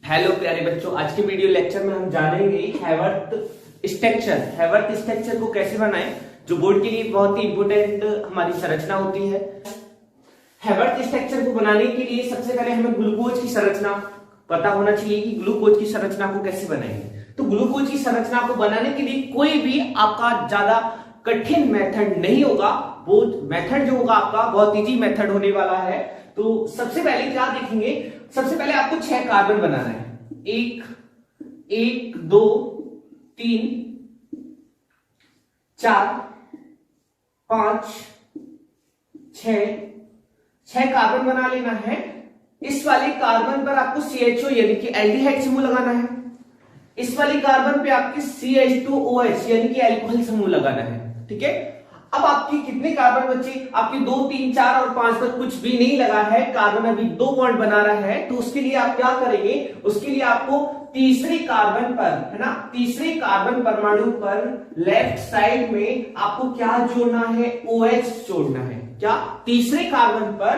Hello प्यारे बच्चों, आज के वीडियो लेक्चर में हम जानेंगे हैवर्थ स्ट्रक्चर को कैसे बनाएं, जो बोर्ड के लिए बहुत ही इंपोर्टेंट हमारी संरचना होती है। हैवर्थ स्ट्रक्चर को बनाने के लिए सबसे पहले हमें ग्लूकोज की संरचना पता होना चाहिए कि ग्लूकोज की संरचना को कैसे बनाएंगे। तो ग्लूकोज की संरचना को बनाने के लिए कोई भी आपका ज्यादा कठिन मेथड नहीं होगा, वो मेथड जो होगा आपका बहुत इजी मेथड होने वाला है। तो सबसे पहले क्या देखेंगे, सबसे पहले आपको 6 कार्बन बनाना है। 1 2 3 4 5 6 कार्बन बना लेना है। इस वाले कार्बन पर आपको CHO यानी कि एल्डिहाइड समूह लगाना है। इस वाले कार्बन पे आपके CH2OH यानी कि अल्कोहल समूह लगाना है। ठीक है, अब आपकी कितने कार्बन बचे? आपके 2 3 4 और 5 पर कुछ भी नहीं लगा है, कार्बन अभी 2 बॉन्ड बना रहा है। तो उसके लिए आप क्या करेंगे, उसके लिए आपको तीसरे कार्बन पर, है ना, तीसरे कार्बन परमाणु पर लेफ्ट साइड में आपको क्या जोड़ना है? OH जोड़ना है। क्या? तीसरे कार्बन पर,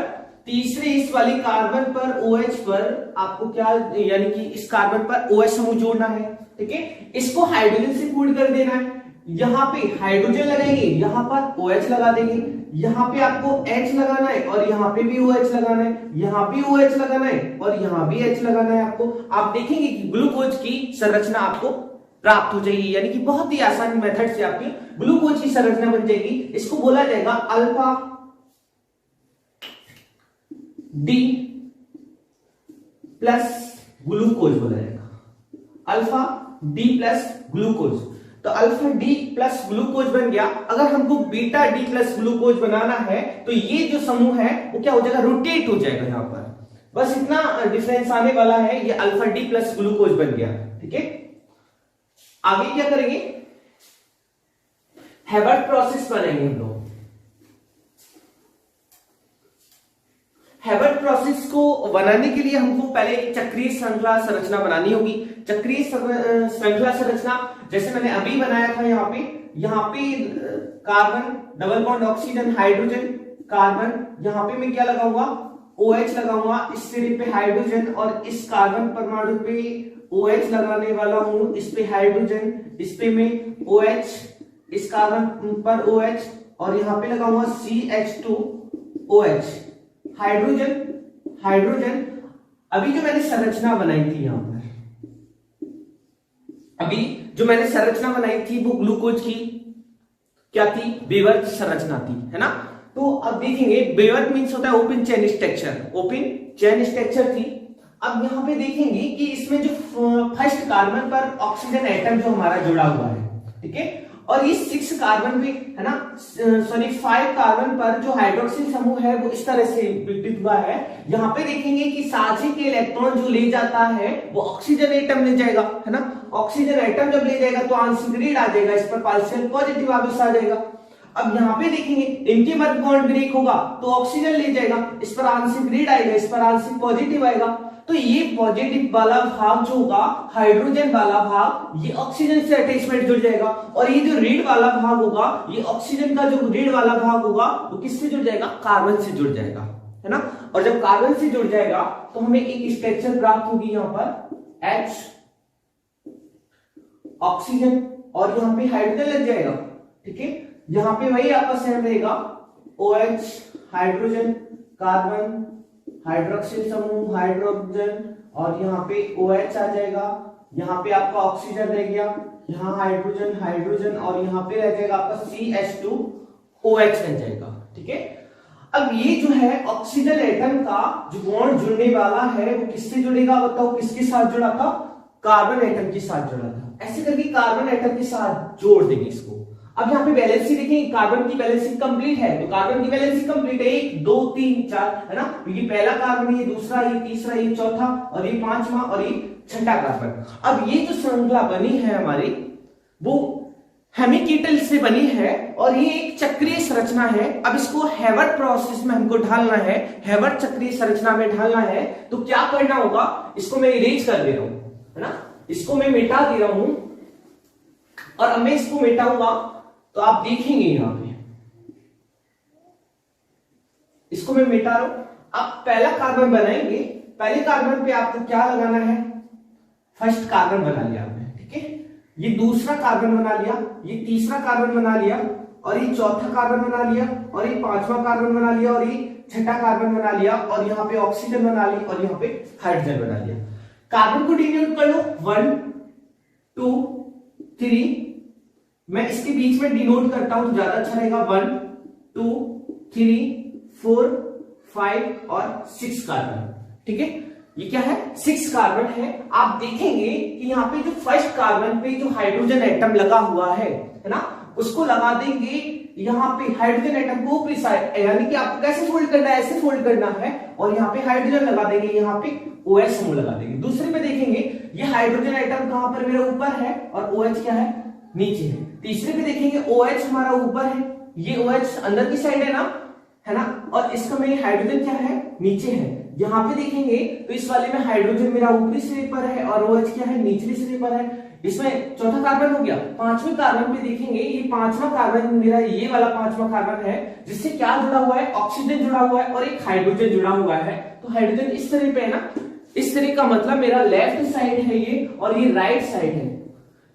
तीसरे इस वाले कार्बन पर OH पर आपको क्या, यानी कि इस कार्बन पर OH समूह जोड़ना है। ठीक है, इसको हाइड्रोजन से पूर्ण कर देना है। यहां पे हाइड्रोजन लगाएंगे, यहां पर OH लगा देंगे, यहां पे आपको H लगाना है और यहां पे भी OH लगाना है, यहां भी OH लगाना है और यहां भी H लगाना है आपको। आप देखेंगे कि ग्लूकोज की संरचना आपको प्राप्त हो जाएगी, यानी कि बहुत ही आसान मेथड से आपकी ग्लूकोज की संरचना बन जाएगी। इसको बोला जाएगा अल्फा डी प्लस ग्लूकोज बोला जाएगा, अल्फा डी प्लस ग्लूकोज। तो अल्फा डी प्लस ग्लूकोज बन गया। अगर हमको बीटा डी प्लस ग्लूकोज बनाना है तो ये जो समूह है वो क्या हो जाएगा? रोटेट हो जाएगा यहां पर। बस इतना डिफरेंस आने वाला है, ये अल्फा डी प्लस ग्लूकोज बन गया। ठीक है, आगे क्या करेंगे? हैवर्थ प्रोसेस बनाएंगे हम लोग। हैवर्थ प्रोसेस को बनाने के लिए हमको पहले चक्रीय श्रृंखला संरचना बनानी होगी। चक्रीय श्रृंखला संरचना जैसे मैंने अभी बनाया था, यहाँ पे carbon double bond oxygen hydrogen carbon, यहाँ पे मैं क्या लगाऊंगा? OH लगाऊंगा, इस सिरे पे हाइड्रोजन और इस कार्बन परमाणु पे OH लगाने वाला हूं, इस पे हाइड्रोजन, इस पे मैं OH, इस कार्बन पर OH और यहाँ पे लगाऊंगा CH2OH हाइड्रोजन। अभी जो मैंने संरचना बनाई थी, यहां पर अभी जो मैंने संरचना बनाई थी वो ग्लूकोज की क्या थी? बेवर्थ संरचना थी, है ना। तो अब देखेंगे, बेवर्थ मींस होता है open chain structure, open chain structure थी। अब यहां पे देखेंगे कि इसमें जो फर्स्ट कार्बन पर ऑक्सीजन एटम जो हमारा जुड़ा हुआ है, ठीक है, और ये 6 कार्बन पे, है ना, सॉरी 5 कार्बन पर जो हाइड्रोक्सिल समूह है वो इस तरह से विघटित हुआ है। यहाँ पे देखेंगे कि साझे के इलेक्ट्रॉन जो ले जाता है वो ऑक्सीजन एटम ले जाएगा, है ना। ऑक्सीजन एटम जब ले जाएगा तो आंशिक ऋण आ जाएगा, इस पर पार्शियल पॉजिटिव वापस आ जाएगा। अब यहाँ पे देखेंगे इनके मध्य बॉन्ड ब्रेक होगा तो ऑक्सीजन ले जाएगा, इस पर आंशिक ऋण आएगा, इस पर आंशिक पॉजिटिव आएगा। तो ये पॉजिटिव वाला भाग जो होगा, हाइड्रोजन वाला भाग, ये ऑक्सीजन से अटैचमेंट जुड़ जाएगा, और ये जो ऋण वाला भाग होगा, ये ऑक्सीजन का जो ऋण वाला भाग होगा वो किससे जुड़ जाएगा? कार्बन से जुड़ जाएगा, है ना। और जब कार्बन से जुड़ जाएगा तो हमें एक स्ट्रक्चर प्राप्त होगी, यहाँ पर H ऑक्सीजन और यहाँ पे हाइड्रोजन लग जाएगा। ठीक है, यहाँ पे वही आपका सेम रहेगा, OH हाइड्रोजन कार्बन हाइड्रोक्सिल समूह हाइड्रोजन और यहाँ पे OH आ जाएगा। यहाँ पे आपका ऑक्सीजन रह गया, यहाँ हाइड्रोजन और यहाँ पे रह जाएगा आपका CH2OH रह जाएगा। ठीक है, अब ये जो है ऑक्सीजन एटम का जो बॉन्ड जुड़ने वाला है वो किससे जुड़ेगा? बताओ किसके साथ जुड़ा था? कार्बन एटम के साथ जुड़ा था। ऐसे करके कार्बन एटम के साथ जोड़ देंगे इसको। अब यहाँ पे बैलेंसी देखेंगे, कार्बन की बैलेंसी कंप्लीट है, तो कार्बन की बैलेंसी कंप्लीट है, 1 2 3 4, है ना। ये पहला कार्बन, ये दूसरा, ये तीसरा, ये चौथा और ये पांचवा और ये छठा कार्बन। अब ये जो श्रृंखला बनी है हमारी वो हेमिकीटल से बनी है और ये एक चक्रीय संरचना है। अब इसको हैवर्थ प्रोसेस में हमको ढालना है, हैवर्थ चक्रीय संरचना में ढालना है। तो क्या करना होगा? इसको मैं इरेज कर दे रहा हूं, है ना, इसको मैं मिटा दे रहा हूं। और अब मैं इसको मिटाऊंगा तो आप देखेंगे यहां पे, इसको मैं मिटा रहा हूं। आप पहला कार्बन बनाएंगे, पहले कार्बन पे आपको क्या लगाना है? फर्स्ट कार्बन बना लिया आपने, ठीक है। ये दूसरा कार्बन बना लिया, ये तीसरा कार्बन बना लिया, और ये चौथा कार्बन बना लिया, और ये पांचवा कार्बन बना लिया, और ये छठा कार्बन बना लिया, और यहाँ पे ऑक्सीजन बना ली, और यहाँ पे हाइड्रोजन बना लिया। कार्बन को डिनोट कर लो 1 2 3, मैं इसके बीच में डिनोट करता हूं तो ज्यादा अच्छा रहेगा। 1 2 3 4 5 और 6 कार्बन, ठीक है। ये क्या है? 6 कार्बन है। आप देखेंगे कि यहाँ पे जो फर्स्ट कार्बन पे जो हाइड्रोजन एटम लगा हुआ है ना, उसको लगा देंगे यहाँ पे हाइड्रोजन एटम को ऊपरी साइड, यानी कि आपको कैसे फोल्ड करना है, ऐसे फोल्ड करना है, और यहाँ पे हाइड्रोजन लगा देंगे, यहाँ पे OH समूह लगा देंगे। दूसरे पे देखेंगे ये हाइड्रोजन एटम कहां पर मेरा ऊपर है और OH क्या है? नीचे है। तीसरे पे देखेंगे OH हमारा ऊपर है, ये OH अंदर की साइड है ना, और इसका में हाइड्रोजन क्या है? नीचे है। यहाँ पे देखेंगे तो इस वाले में हाइड्रोजन मेरा ऊपरी सिरे पर है और OH क्या है? निचले सिरे पर है। इसमें चौथा कार्बन हो गया। पांचवें कार्बन पे देखेंगे, ये पांचवा कार्बन मेरा ये वाला पांचवा कार्बन है, जिससे क्या जुड़ा हुआ है? ऑक्सीजन जुड़ा हुआ है और एक हाइड्रोजन जुड़ा हुआ है। तो हाइड्रोजन इस तरह पे है ना, इस तरह का मतलब मेरा लेफ्ट साइड है ये, और ये राइट साइड है।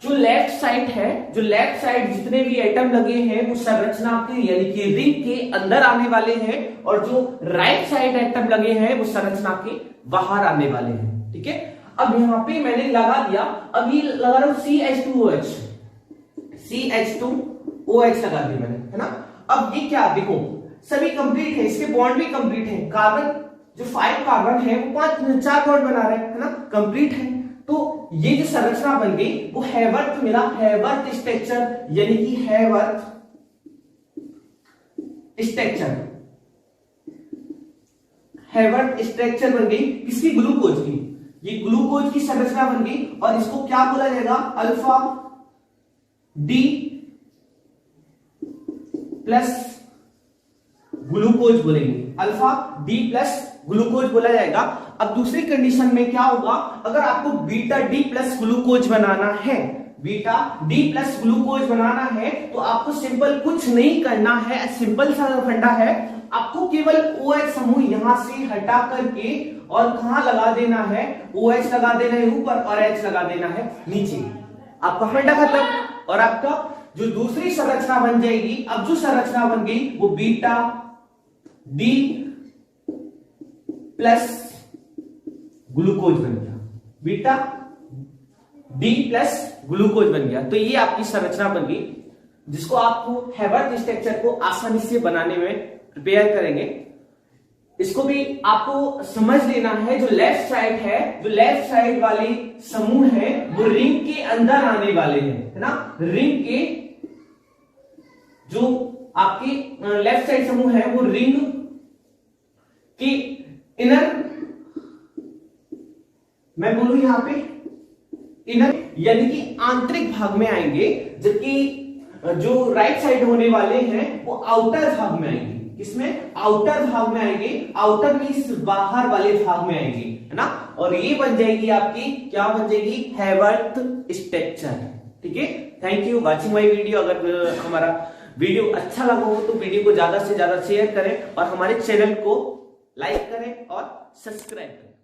जो लेफ्ट साइड है, जो लेफ्ट साइड जितने भी एटम लगे हैं वो संरचना के यानी कि रिंग के अंदर आने वाले हैं, और जो राइट साइड एटम लगे हैं वो संरचना के बाहर आने वाले हैं, ठीक है। अब यहाँ पे मैंने लगा दिया, अब ये लगा रहा हूं CH2OH, CH2OH लगा दी मैंने, है ना। अब ये क्या, देखो सभी कंप्लीट है, इसके बॉन्ड भी कंप्लीट है। कार्बन जो 5 कार्बन है वो 4 बॉन्ड बना रहे हैं, है ना, कंप्लीट है। तो ये जो संरचना बन गई वो हैवर्थ, मेरा हैवर्थ स्ट्रक्चर, यानी कि हैवर्थ स्ट्रक्चर, हैवर्थ स्ट्रक्चर बन गई किसकी? ग्लूकोज की। ये ग्लूकोज की संरचना बन गई, और इसको क्या बोला जाएगा? अल्फा डी प्लस ग्लूकोज बोलेंगे, अल्फा डी प्लस ग्लूकोज बोला जाएगा। अब दूसरी कंडीशन में क्या होगा? अगर आपको बीटा डी प्लस ग्लूकोज बनाना है, बीटा डी प्लस ग्लूकोज बनाना है, तो आपको सिंपल कुछ नहीं करना है, सिंपल सा फंडा है। आपको केवल OH समूह यहां से हटा करके और कहां लगा देना है? OH लगा देना है ऊपर और H लगा देना है नीचे। आपका फंडा खत्म, और आपका जो दूसरी संरचना बन जाएगी, अब जो संरचना बन गई वो बीटा डी प्लस ग्लूकोज बन गया, बीटा डी प्लस ग्लूकोज बन गया। तो ये आपकी संरचना बन गई, जिसको आपको हैवर्थ स्ट्रक्चर को आसानी से बनाने में प्रिपेयर करेंगे। इसको भी आपको समझ लेना है। जो लेफ्ट साइड है, जो लेफ्ट साइड वाली समूह है वो रिंग के अंदर आने वाले हैं, है ना। रिंग के जो आपके लेफ्ट साइड समूह है वो रिंग की इनर, मैं बोलूं यहां पे इनर यानी कि आंतरिक भाग में आएंगे, जबकि जो राइट साइड होने वाले हैं वो आउटर भाग में आएंगे। किसमें? आउटर भाग में आएंगे। आउटर मींस बाहर वाले भाग में आएंगे, है ना। और ये बन जाएगी आपकी, क्या बन जाएगी? हैवर्थ स्ट्रक्चर, ठीक है। Thank you watching my video. अगर हमारा वीडियो अच्छा लगा हो तो वीडियो को ज्यादा से ज्यादा शेयर करें और हमारे चैनल को लाइक करें और सब्सक्राइब करें।